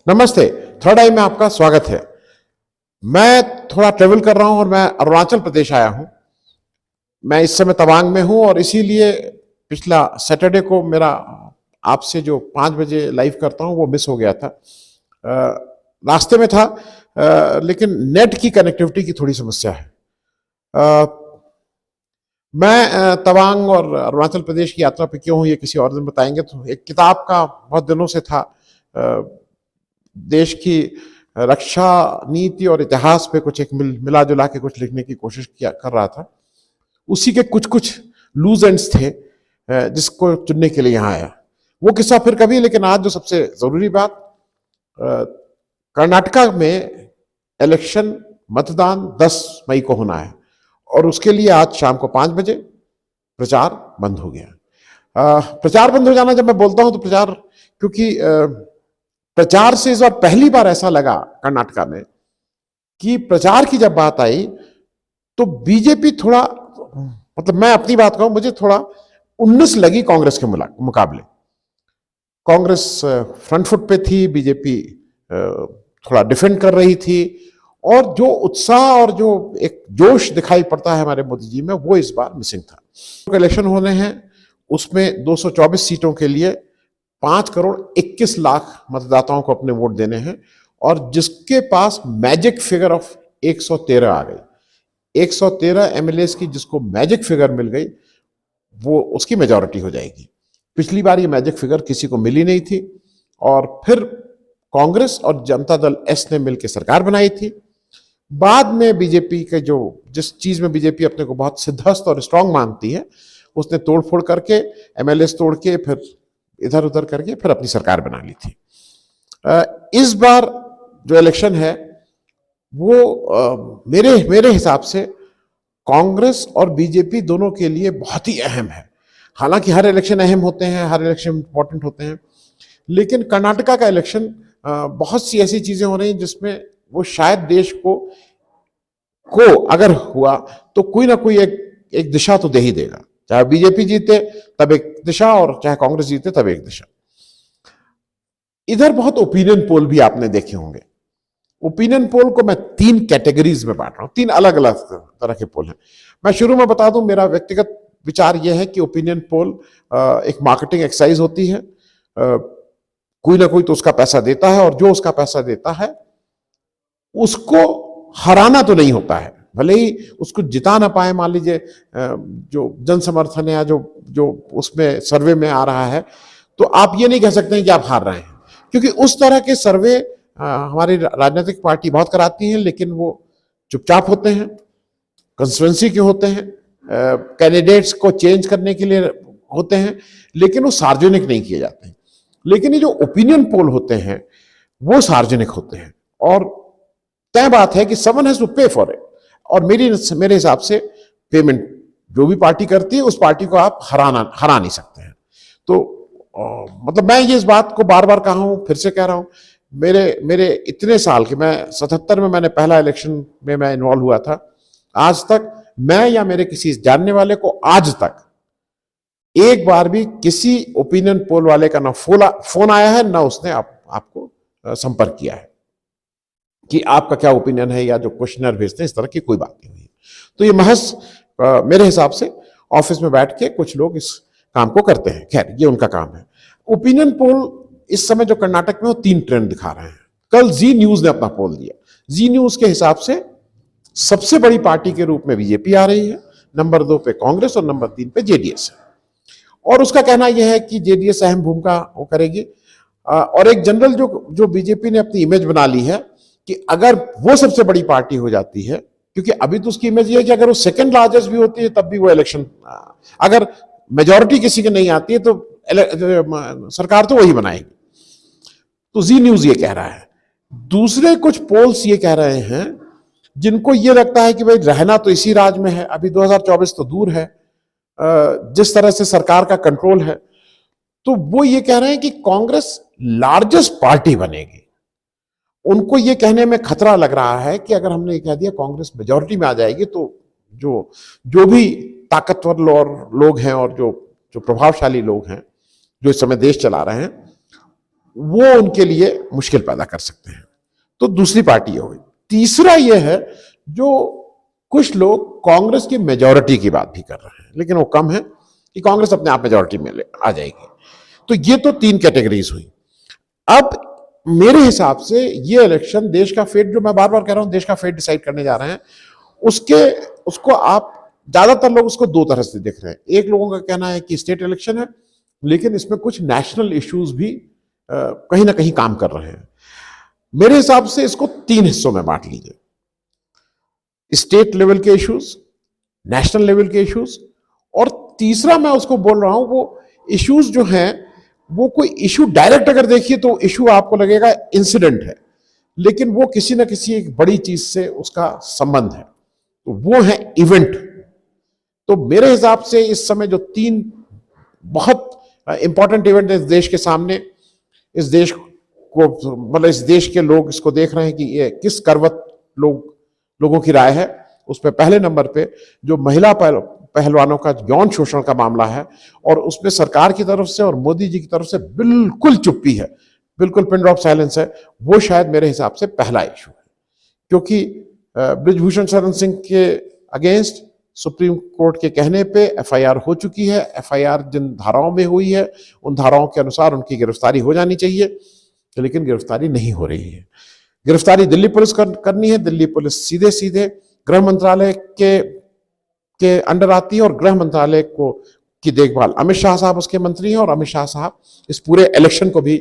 नमस्ते। थर्ड आई में आपका स्वागत है। मैं थोड़ा ट्रेवल कर रहा हूं और मैं अरुणाचल प्रदेश आया हूं। मैं इस समय तवांग में हूं और इसीलिए पिछला सैटरडे को मेरा आपसे जो 5 बजे लाइव करता हूं वो मिस हो गया था। रास्ते में था, लेकिन नेट की कनेक्टिविटी की थोड़ी समस्या है। अ, मैं तवांग और अरुणाचल प्रदेश की यात्रा पे क्यों हूं ये किसी और दिन बताएंगे। तो एक किताब का बहुत दिनों से था, देश की रक्षा नीति और इतिहास पे कुछ एक मिला जुला के कुछ लिखने की कोशिश किया कर रहा था। उसी के कुछ कुछ लूज एंड्स थे, जिसको चुनने के लिए यहाँ आया। वो किस्सा फिर कभी, लेकिन आज जो सबसे जरूरी बात, कर्नाटका में इलेक्शन मतदान 10 मई को होना है और उसके लिए आज शाम को 5 बजे प्रचार बंद हो गया। प्रचार बंद हो जाना, जब मैं बोलता हूं तो प्रचार, क्योंकि प्रचार से इस बार पहली बार ऐसा लगा कर्नाटका में कि प्रचार की जब बात आई तो बीजेपी थोड़ा, मतलब मैं अपनी बात कहूं, मुझे थोड़ा उन्नस लगी कांग्रेस के मुकाबले। कांग्रेस फ्रंट फुट पे थी, बीजेपी थोड़ा डिफेंड कर रही थी, और जो उत्साह और जो एक जोश दिखाई पड़ता है हमारे मोदी जी में, वो इस बार मिसिंग था। इलेक्शन होने हैं, उसमें 224 सीटों के लिए 5 करोड़ 21 लाख मतदाताओं को अपने वोट देने हैं, और जिसके पास मैजिक फिगर ऑफ 113 आ गई, 113 एमएलए की जिसको मैजिक फिगर मिल गई, वो उसकी मेजॉरिटी हो जाएगी। पिछली बार ये मैजिक फिगर किसी को मिली नहीं थी, और फिर कांग्रेस और जनता दल एस ने मिलकर सरकार बनाई थी। बाद में बीजेपी के जो, जिस चीज में बीजेपी अपने को बहुत सिद्धस्त और स्ट्रांग मानती है, उसने तोड़फोड़ करके, एमएलए तोड़ के, फिर इधर उधर करके फिर अपनी सरकार बना ली थी। इस बार जो इलेक्शन है वो मेरे मेरे हिसाब से कांग्रेस और बीजेपी दोनों के लिए बहुत ही अहम है। हालांकि हर इलेक्शन अहम होते हैं, हर इलेक्शन इंपॉर्टेंट होते हैं, लेकिन कर्नाटका का इलेक्शन, बहुत सी ऐसी चीजें हो रही हैं जिसमें वो शायद देश को अगर हुआ तो कोई ना कोई एक दिशा तो दे ही देगा। चाहे बीजेपी जीते तब एक दिशा, और चाहे कांग्रेस जीते तब एक दिशा। इधर बहुत ओपिनियन पोल भी आपने देखे होंगे। ओपिनियन पोल को मैं 3 कैटेगरीज में बांट रहा हूं, 3 अलग अलग तरह के पोल हैं। मैं शुरू में बता दूं, मेरा व्यक्तिगत विचार यह है कि ओपिनियन पोल एक मार्केटिंग एक्सरसाइज होती है। कोई ना कोई तो उसका पैसा देता है, और जो उसका पैसा देता है उसको हराना तो नहीं होता है। भले ही उसको जिता ना पाए, मान लीजिए जो जन समर्थन है या जो जो उसमें सर्वे में आ रहा है, तो आप ये नहीं कह सकते हैं कि आप हार रहे हैं, क्योंकि उस तरह के सर्वे हमारी राजनीतिक पार्टी बहुत कराती हैं, लेकिन वो चुपचाप होते हैं, कंस्टिट्यूंसी के होते हैं, कैंडिडेट्स को चेंज करने के लिए होते हैं, लेकिन वो सार्वजनिक नहीं किए जाते हैं। लेकिन ये जो ओपिनियन पोल होते हैं वो सार्वजनिक होते हैं, और तय बात है कि समवन हैज टू पे फॉर इट। और मेरे हिसाब से पेमेंट जो भी पार्टी करती है, उस पार्टी को आप हरा नहीं सकते हैं। तो मतलब मैं ये इस बात को बार बार कहा हूं, फिर से कह रहा हूं, मेरे मेरे इतने साल के, मैं 77 में मैंने पहला इलेक्शन में मैं इन्वॉल्व हुआ था, आज तक मैं या मेरे किसी जानने वाले को आज तक एक बार भी किसी ओपिनियन पोल वाले का ना फोन आया है, ना उसने आपको संपर्क किया है कि आपका क्या ओपिनियन है, या जो क्वेश्चनर भेजते हैं, इस तरह की कोई बात नहीं हुई। तो ये महज मेरे हिसाब से ऑफिस में बैठ के कुछ लोग इस काम को करते हैं। खैर, ये उनका काम है। ओपिनियन पोल इस समय जो कर्नाटक में, वो 3 ट्रेंड दिखा रहे हैं। कल जी न्यूज ने अपना पोल दिया। जी न्यूज के हिसाब से सबसे बड़ी पार्टी के रूप में बीजेपी आ रही है, नंबर 2 पे कांग्रेस और नंबर 3 पे जेडीएस है। और उसका कहना यह है कि जेडीएस अहम भूमिका वो करेगी। और एक जनरल जो बीजेपी ने अपनी इमेज बना ली है कि अगर वो सबसे बड़ी पार्टी हो जाती है, क्योंकि अभी तो उसकी इमेज ये है कि अगर वो सेकंड लार्जेस्ट भी होती है तब भी वो इलेक्शन, अगर मेजॉरिटी किसी की नहीं आती है तो सरकार तो वही बनाएगी। तो जी न्यूज ये कह रहा है। दूसरे कुछ पोल्स ये कह रहे हैं, जिनको ये लगता है कि भाई रहना तो इसी राज्य में है, अभी 2024 तो दूर है, जिस तरह से सरकार का कंट्रोल है, तो वो ये कह रहे हैं कि कांग्रेस लार्जेस्ट पार्टी बनेगी। उनको ये कहने में खतरा लग रहा है कि अगर हमने ये कह दिया कांग्रेस मेजॉरिटी में आ जाएगी, तो जो जो भी ताकतवर लोग हैं और जो जो प्रभावशाली लोग हैं, जो इस समय देश चला रहे हैं, वो उनके लिए मुश्किल पैदा कर सकते हैं। तो दूसरी पार्टी ये हुई। तीसरा ये है, जो कुछ लोग कांग्रेस की मेजॉरिटी की बात भी कर रहे हैं, लेकिन वो कम है कि कांग्रेस अपने आप मेजॉरिटी में आ जाएगी। तो ये तो तीन कैटेगरीज हुई। अब मेरे हिसाब से ये इलेक्शन देश का फेट, जो मैं बार बार कह रहा हूं देश का फेट डिसाइड करने जा रहे हैं, उसको आप ज्यादातर लोग उसको दो तरह से देख रहे हैं। एक लोगों का कहना है कि स्टेट इलेक्शन है, लेकिन इसमें कुछ नेशनल इश्यूज भी कहीं ना कहीं काम कर रहे हैं। मेरे हिसाब से इसको तीन हिस्सों में बांट लीजिए, स्टेट लेवल के इश्यूज, नेशनल लेवल के इश्यूज, और तीसरा मैं उसको बोल रहा हूं वो इश्यूज जो हैं वो कोई इशू डायरेक्ट अगर देखिए तो इशू आपको लगेगा इंसिडेंट है, लेकिन वो किसी ना किसी एक बड़ी चीज से उसका संबंध है, तो वो है इवेंट। तो मेरे हिसाब से इस समय जो तीन बहुत इंपॉर्टेंट इवेंट है इस देश के सामने, इस देश को मतलब इस देश के लोग इसको देख रहे हैं कि ये किस करवट लोगों की राय है। उसमें पहले नंबर पे जो महिला पहलवानों का यौन शोषण का मामला है, और उसमें सरकार की तरफ से और मोदी जी की तरफ से बिल्कुल चुप्पी है, बिल्कुल पिन ड्रॉप साइलेंस है। वो शायद मेरे हिसाब से पहला इशू है, क्योंकि बृजभूषण शरण सिंह के अगेंस्ट सुप्रीम कोर्ट के कहने पे एफआईआर हो चुकी है। एफआईआर जिन धाराओं में हुई है उन धाराओं के अनुसार उनकी गिरफ्तारी हो जानी चाहिए, लेकिन गिरफ्तारी नहीं हो रही है। गिरफ्तारी दिल्ली पुलिस करनी है। दिल्ली पुलिस सीधे सीधे गृह मंत्रालय के अंडर आती है, और गृह मंत्रालय की देखभाल अमित शाह साहब उसके मंत्री हैं, और अमित शाह साहब इस पूरे इलेक्शन को भी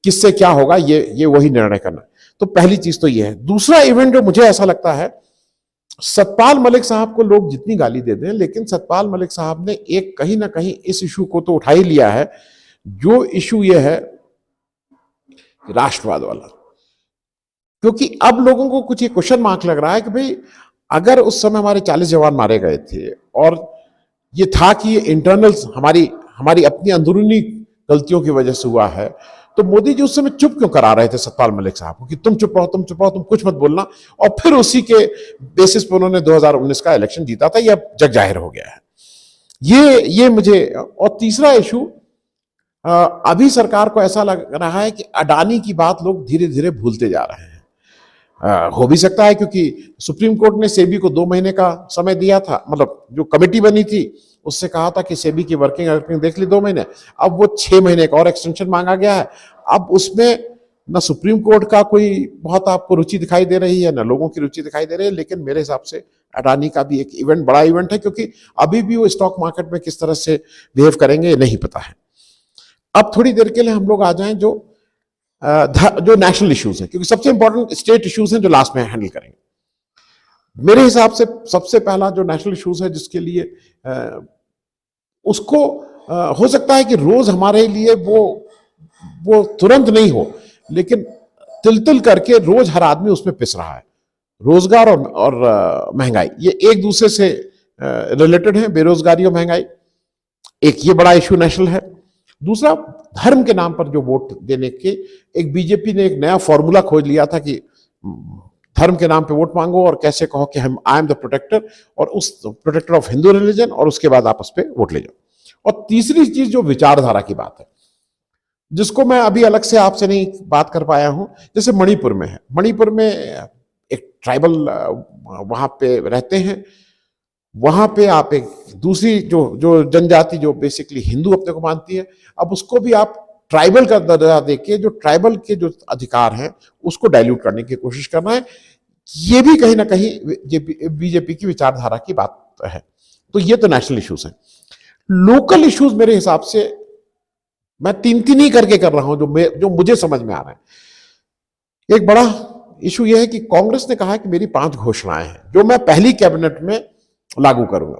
किससे क्या होगा ये वही निर्णय करना। तो पहली चीज तो ये है। दूसरा इवेंट जो मुझे ऐसा लगता है, सतपाल मलिक साहब को लोग जितनी गाली दे दें, लेकिन सतपाल मलिक साहब ने एक कहीं ना कहीं इस इशू को तो उठा ही लिया है, जो इशू ये है राष्ट्रवाद वाला। क्योंकि अब लोगों को कुछ ये क्वेश्चन मार्क लग रहा है कि भाई अगर उस समय हमारे 40 जवान मारे गए थे, और ये था कि ये इंटरनल हमारी अपनी अंदरूनी गलतियों की वजह से हुआ है, तो मोदी जी उस समय चुप क्यों करा रहे थे सतपाल मलिक साहब को कि तुम चुप रहो, तुम चुप रहो, तुम कुछ मत बोलना। और फिर उसी के बेसिस पर उन्होंने 2019 का इलेक्शन जीता था। यह जग जाहिर हो गया है। ये मुझे। और तीसरा इशू, अभी सरकार को ऐसा लग रहा है कि अडानी की बात लोग धीरे धीरे भूलते जा रहे हैं। हो भी सकता है क्योंकि सुप्रीम कोर्ट ने सेबी को 2 महीने का समय दिया था, मतलब जो कमेटी बनी थी उससे कहा था कि सेबी की वर्किंग देख ली 2 महीने। अब वो 6 महीने का और एक्सटेंशन मांगा गया है। अब उसमें ना सुप्रीम कोर्ट का कोई बहुत आपको रुचि दिखाई दे रही है, ना लोगों की रुचि दिखाई दे रही है। लेकिन मेरे हिसाब से अडानी का भी एक इवेंट, बड़ा इवेंट है, क्योंकि अभी भी वो स्टॉक मार्केट में किस तरह से बिहेव करेंगे नहीं पता है। अब थोड़ी देर के लिए हम लोग आ जाएं जो नेशनल इश्यूज हैं, क्योंकि सबसे इंपॉर्टेंट स्टेट इश्यूज हैं जो लास्ट में हैंडल करेंगे। मेरे हिसाब से सबसे पहला जो नेशनल इश्यूज है, जिसके लिए उसको हो सकता है कि रोज हमारे लिए वो तुरंत नहीं हो, लेकिन तिल तिल करके रोज हर आदमी उसमें पिस रहा है। रोजगार और महंगाई, ये एक दूसरे से रिलेटेड है। बेरोजगारी और महंगाई एक ये बड़ा इशू नेशनल है। दूसरा, धर्म के नाम पर जो वोट देने के, एक बीजेपी ने एक नया फॉर्मूला खोज लिया था कि धर्म के नाम पे वोट मांगो और कैसे कहो कि हम आई एम द प्रोटेक्टर, और उस प्रोटेक्टर ऑफ हिंदू रिलीजन, और उसके बाद आप उस पर वोट ले जाओ। और तीसरी चीज जो विचारधारा की बात है, जिसको मैं अभी अलग से आपसे नहीं बात कर पाया हूं, जैसे मणिपुर में है। मणिपुर में एक ट्राइबल वहां पे रहते हैं। वहां पे आप एक दूसरी जो जनजाति जो बेसिकली हिंदू अपने को मानती है, अब उसको भी आप ट्राइबल का दर्जा देके जो ट्राइबल के जो अधिकार हैं उसको डाइल्यूट करने की कोशिश करना है। ये भी कहीं ना कहीं बीजेपी की विचारधारा की बात है। तो ये तो नेशनल इश्यूज हैं। लोकल इश्यूज मेरे हिसाब से मैं तीन ही करके कर रहा हूं जो मुझे समझ में आ रहा है। एक बड़ा इशू यह है कि कांग्रेस ने कहा कि मेरी 5 घोषणाएं हैं जो मैं पहली कैबिनेट में लागू करूंगा।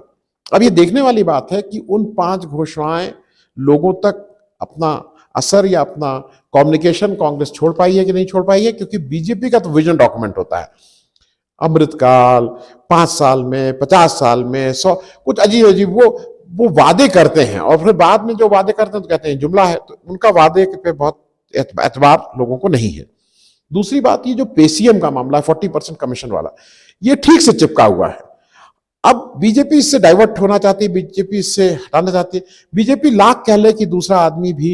अब ये देखने वाली बात है कि उन 5 घोषणाएं लोगों तक अपना असर या अपना कम्युनिकेशन कांग्रेस छोड़ पाई है कि नहीं छोड़ पाई है, क्योंकि बीजेपी का तो विजन डॉक्यूमेंट होता है। अमृतकाल, 5 साल में, 50 साल में, 100, कुछ अजीब अजीब वो वादे करते हैं, और फिर बाद में जो वादे करते हैं तो कहते हैं जुमला है। तो उनका वादे पे बहुत एतबार लोगों को नहीं है। दूसरी बात, ये जो पेसीएम का मामला है, 40% कमीशन वाला, ये ठीक से चिपका हुआ है। अब बीजेपी इससे डाइवर्ट होना चाहती है, बीजेपी इससे हटाना चाहती है। बीजेपी लाख कह ले कि दूसरा आदमी भी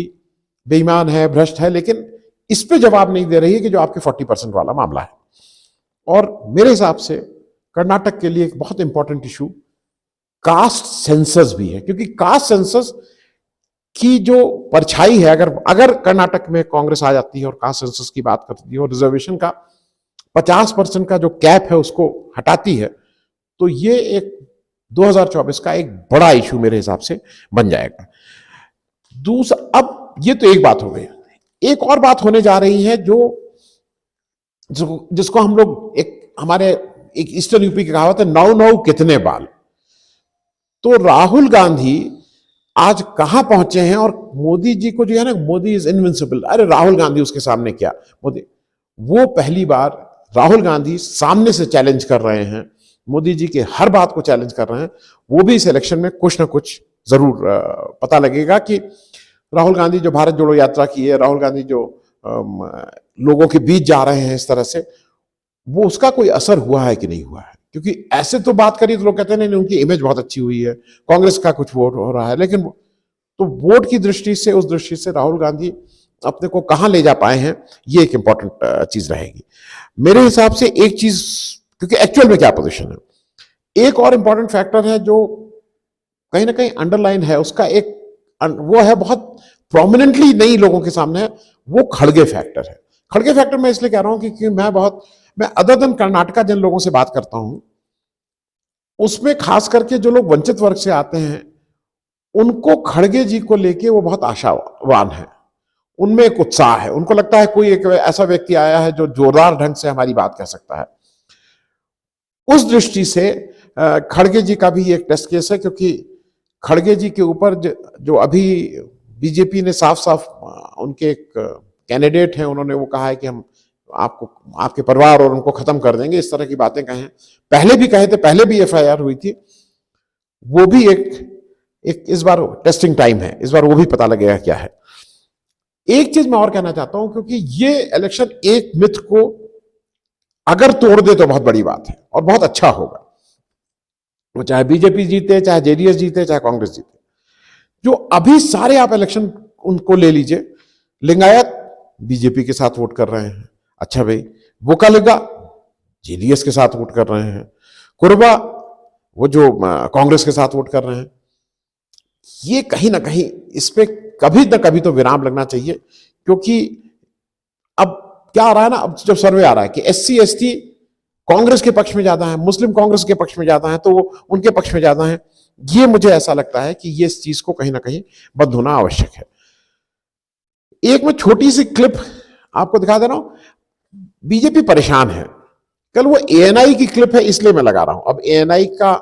बेईमान है, भ्रष्ट है, लेकिन इस पे जवाब नहीं दे रही है कि जो आपके 40% वाला मामला है। और मेरे हिसाब से कर्नाटक के लिए एक बहुत इंपॉर्टेंट इशू कास्ट सेंसस भी है, क्योंकि कास्ट सेंसस की जो परछाई है, अगर कर्नाटक में कांग्रेस आ जाती है और कास्ट सेंसस की बात करती है और रिजर्वेशन का 50% का जो कैप है उसको हटाती है, तो ये एक 2024 का एक बड़ा इशू मेरे हिसाब से बन जाएगा। दूसरा, अब ये तो एक बात हो गई, एक और बात होने जा रही है जिसको हम लोग हमारे एक ईस्टर्न यूपी की कहावत है, नौ नौ कितने बाल। तो राहुल गांधी आज कहां पहुंचे हैं, और मोदी जी को जो है ना, मोदी इज इनविंसिबल, अरे राहुल गांधी उसके सामने क्या, मोदी, वो पहली बार राहुल गांधी सामने से चैलेंज कर रहे हैं, मोदी जी के हर बात को चैलेंज कर रहे हैं। वो भी इस इलेक्शन में कुछ ना कुछ जरूर पता लगेगा कि राहुल गांधी जो भारत जोड़ो यात्रा की है, राहुल गांधी जो लोगों के बीच जा रहे हैं इस तरह से, वो उसका कोई असर हुआ है कि नहीं हुआ है। क्योंकि ऐसे तो बात करी तो लोग कहते हैं नहीं, उनकी इमेज बहुत अच्छी हुई है, कांग्रेस का कुछ वोट हो रहा है, लेकिन तो वोट की दृष्टि से, उस दृष्टि से राहुल गांधी अपने को कहां ले जा पाए हैं, ये एक इंपॉर्टेंट चीज रहेगी मेरे हिसाब से। एक चीज, क्योंकि एक्चुअल में क्या पोजीशन है, एक और इंपॉर्टेंट फैक्टर है जो कहीं ना कहीं अंडरलाइन है, उसका एक वो है, बहुत प्रोमिनेंटली नई लोगों के सामने है, वो खड़गे फैक्टर है। खड़गे फैक्टर मैं इसलिए कह रहा हूं क्योंकि मैं अदर देन कर्नाटका जिन लोगों से बात करता हूं, उसमें खास करके जो लोग वंचित वर्ग से आते हैं, उनको खड़गे जी को लेके वो बहुत आशावान है, उनमें एक उत्साह है, उनको लगता है कोई एक ऐसा व्यक्ति आया है जो जोरदार ढंग से हमारी बात कह सकता है। उस दृष्टि से खड़गे जी का भी एक टेस्ट केस है, क्योंकि खड़गे जी के ऊपर जो अभी बीजेपी ने साफ साफ उनके एक कैंडिडेट हैं, उन्होंने वो कहा है कि हम आपको, आपके परिवार और उनको खत्म कर देंगे, इस तरह की बातें कहें, पहले भी कहे थे, पहले भी एफआईआर हुई थी। वो भी एक इस बार टेस्टिंग टाइम है, इस बार वो भी पता लगेगा क्या है। एक चीज मैं और कहना चाहता हूं, क्योंकि ये इलेक्शन एक मिथ को अगर तोड़ दे तो बहुत बड़ी बात है और बहुत अच्छा होगा, वो चाहे बीजेपी जीते, चाहे जेडीएस जीते, चाहे कांग्रेस जीते। जो अभी सारे आप इलेक्शन उनको ले लीजिए, लिंगायत बीजेपी के साथ वोट कर रहे हैं, अच्छा भाई, वोकालिगा जेडीएस के साथ वोट कर रहे हैं, कुरबा वो जो कांग्रेस के साथ वोट कर रहे हैं। ये कहीं ना कहीं इस पे कभी ना कभी तो विराम लगना चाहिए, क्योंकि अब क्या आ रहा है ना, अब जब सर्वे आ रहा है कि एससी एसटी कांग्रेस के पक्ष में ज्यादा है, मुस्लिम कांग्रेस के पक्ष में ज्यादा है, तो वो उनके पक्ष में ज्यादा है। ये मुझे ऐसा लगता है कि ये इस चीज को कहीं ना कहीं बंद होना आवश्यक है। एक मैं छोटी सी क्लिप आपको दिखा दे रहा हूं, बीजेपी परेशान है, कल वो एएनआई की क्लिप है इसलिए मैं लगा रहा हूं। अब एएनआई का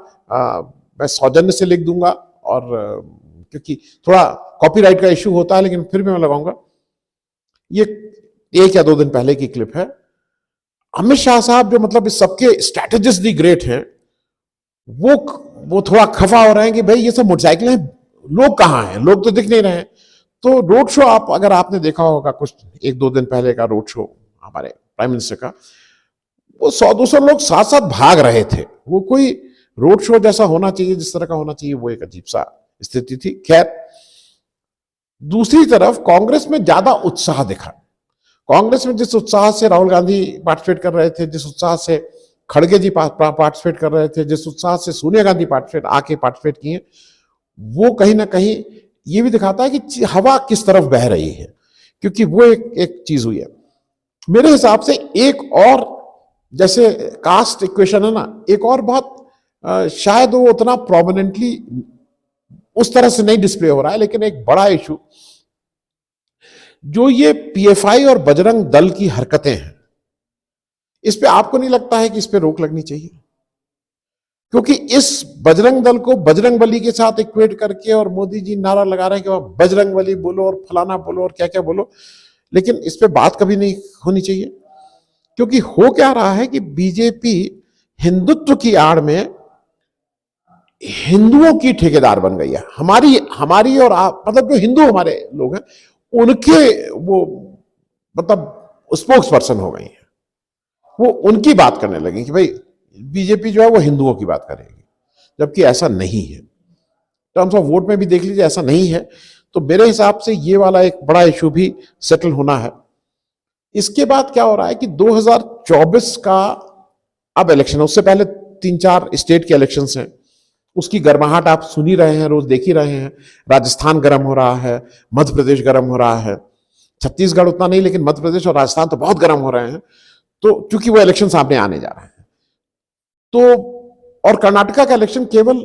मैं सौजन्य से लिख दूंगा, और क्योंकि थोड़ा कॉपीराइट का इश्यू होता है, लेकिन फिर भी मैं लगाऊंगा। ये 1 या 2 दिन पहले की क्लिप है। अमित शाह साहब जो मतलब इस सबके स्ट्रैटेजिस्ट दी ग्रेट हैं, वो थोड़ा खफा हो रहे हैं कि भाई ये सब मोटरसाइकिल हैं, लोग कहां हैं, लोग तो दिख नहीं रहे हैं। तो रोड शो अगर आपने देखा होगा कुछ 1-2 दिन पहले का रोड शो हमारे प्राइम मिनिस्टर का, वो 100-200 लोग साथ साथ भाग रहे थे। वो कोई रोड शो जैसा होना चाहिए, जिस तरह का होना चाहिए, वो एक अजीब सा स्थिति थी। खैर, दूसरी तरफ कांग्रेस में ज्यादा उत्साह दिखा। कांग्रेस में जिस उत्साह से राहुल गांधी पार्टिसिपेट कर रहे थे, जिस उत्साह से खड़गे जी पार्टिसिपेट कर रहे थे, जिस उत्साह से सोनिया गांधी पार्टिसिपेट किए, वो कहीं ना कहीं ये भी दिखाता है कि हवा किस तरफ बह रही है, क्योंकि वो एक चीज हुई है। मेरे हिसाब से एक और, जैसे कास्ट इक्वेशन है ना, एक और बहुत शायद वो उतना प्रोमिनेंटली उस तरह से नहीं डिस्प्ले हो रहा है, लेकिन एक बड़ा इशू जो ये पीएफआई और बजरंग दल की हरकतें हैं, इस पे आपको नहीं लगता है कि इस पे रोक लगनी चाहिए? क्योंकि इस बजरंग दल को बजरंग बली के साथ इक्वेट करके, और मोदी जी नारा लगा रहे हैं कि वह बजरंग बली बोलो और फलाना बोलो और क्या क्या बोलो, लेकिन इस पे बात कभी नहीं होनी चाहिए। क्योंकि हो क्या रहा है कि बीजेपी हिंदुत्व की आड़ में हिंदुओं की ठेकेदार बन गई है। हमारी और आप, मतलब जो हिंदू हमारे लोग हैं, उनके वो मतलब स्पोक्स पर्सन हो गई है। वो उनकी बात करने लगी कि भाई बीजेपी जो है वो हिंदुओं की बात करेगी, जबकि ऐसा नहीं है। टर्म्स ऑफ वोट में भी देख लीजिए, ऐसा नहीं है। तो मेरे हिसाब से ये वाला एक बड़ा इशू भी सेटल होना है। इसके बाद क्या हो रहा है कि 2024 का अब इलेक्शन है, उससे पहले 3-4 स्टेट के इलेक्शंस हैं, उसकी गर्माहट आप सुन ही रहे हैं, रोज देख ही रहे हैं। राजस्थान गर्म हो रहा है, मध्य प्रदेश गर्म हो रहा है, छत्तीसगढ़ उतना नहीं, लेकिन मध्य प्रदेश और राजस्थान तो बहुत गर्म हो रहे हैं। तो चूंकि वो इलेक्शन सामने आने जा रहे हैं, तो और कर्नाटका का इलेक्शन केवल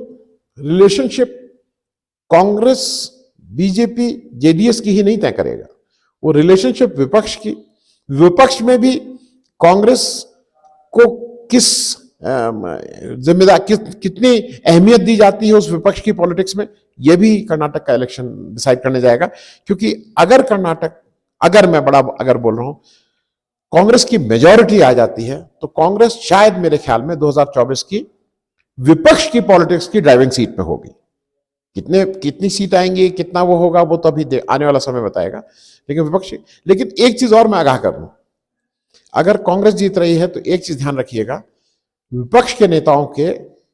रिलेशनशिप कांग्रेस, बीजेपी, जेडीएस की ही नहीं तय करेगा, वो रिलेशनशिप विपक्ष की, विपक्ष में भी कांग्रेस को किस जिम्मेदार कितनी अहमियत दी जाती है उस विपक्ष की पॉलिटिक्स में, यह भी कर्नाटक का इलेक्शन डिसाइड करने जाएगा। क्योंकि अगर मैं बड़ा अगर बोल रहा हूं, कांग्रेस की मेजॉरिटी आ जाती है तो कांग्रेस शायद मेरे ख्याल में 2024 की विपक्ष की पॉलिटिक्स की ड्राइविंग सीट में होगी। कितनी सीट आएंगी, कितना वो होगा, वो तो अभी आने वाला समय बताएगा। लेकिन एक चीज और मैं आगाह कर दूं, अगर कांग्रेस जीत रही है तो एक चीज ध्यान रखिएगा, विपक्ष के नेताओं के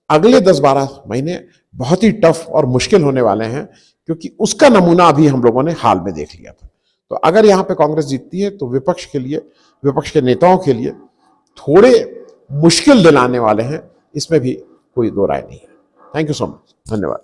अगले 10-12 महीने बहुत ही टफ और मुश्किल होने वाले हैं, क्योंकि उसका नमूना अभी हम लोगों ने हाल में देख लिया था। तो अगर यहां पे कांग्रेस जीतती है तो विपक्ष के लिए, विपक्ष के नेताओं के लिए थोड़े मुश्किल दिलाने वाले हैं, इसमें भी कोई दो राय नहीं है। थैंक यू सो मच, धन्यवाद।